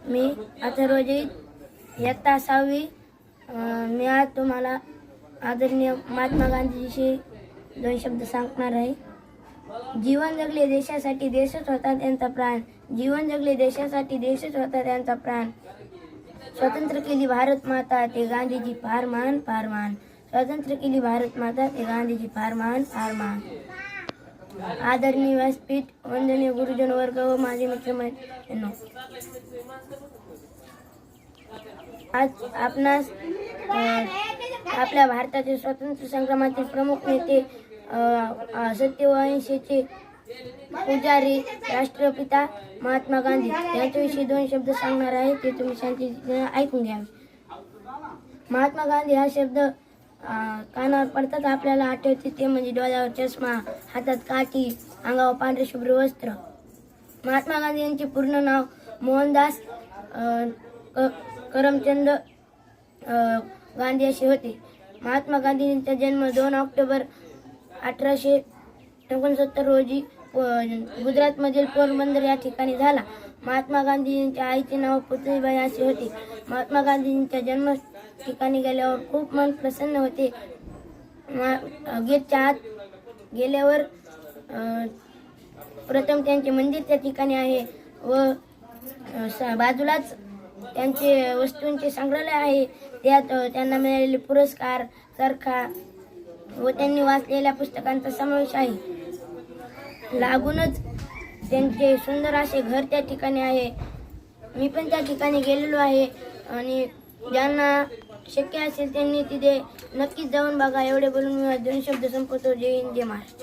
मी अथर्वजीत इयत्ता 6वी। मी आज तुम्हाला आदरणीय महात्मा गांधीजीशी 2 शब्द सांगणार आहे। जीवन जगले देशासाठी, देशच होता त्यांचा प्राण। जीवन जगले देशासाठी, देशच होता त्यांचा प्राण। स्वतंत्र केली भारत माता, ते गांधीजी फार महान फार महान। स्वतंत्र केली भारत माता, ते गांधीजी फार महान फार महान। आदरणीय व्यासपीठ, वंदनीय गुरुजन वर्ग व माझे मित्रमैत्रिणींनो, आज आपणास आपल्या भारताचे स्वातंत्र्य संग्रामातील प्रमुख नेते सत्य व अहिंसेचे पुजारी राष्ट्रपिता महात्मा गांधी यांच्याविषयी 2 शब्द सांगणार आहे, ते तुम्ही शांतीने ऐकून घ्यावे। महात्मा गांधी हा शब्द कानावर पडताच आपल्याला आठवते ते म्हणजे डोळ्यावर चष्मा, हातात काठी, अंगावर पांढरे शुभ्र वस्त्र। महात्मा गांधी यांचे पूर्ण नाव मोहनदास करमचंद गांधी असे होते। महात्मा गांधींचा जन्म 2 ऑक्टोबर 1869 रोजी गुजरातमधील पोरबंदर या ठिकाणी झाला। महात्मा गांधींच्या आईचे नाव पुतळीबाई असे होते। महात्मा गांधींच्या जन्म ठिकाणी गेल्यावर खूप मन प्रसन्न होते। गेटच्या आत गेल्यावर प्रथम त्यांचे मंदिर त्या ठिकाणी आहे व बाजूलाच त्यांचे वस्तूंचे संग्रहालय आहे। त्यात त्यांना मिळालेले पुरस्कार, चरखा व त्यांनी वाचलेल्या पुस्तकांचा समावेश आहे। लागूनच त्यांचे सुंदर असे घर त्या ठिकाणी आहे। मी पण त्या ठिकाणी गेलेलो आहे आणि ज्यांना शक्य असेल त्यांनी तिथे नक्कीच जाऊन बघा। एवढे बोलून मी 2 शब्द संपवतो। जय हिंद, जय महाराष्ट्र।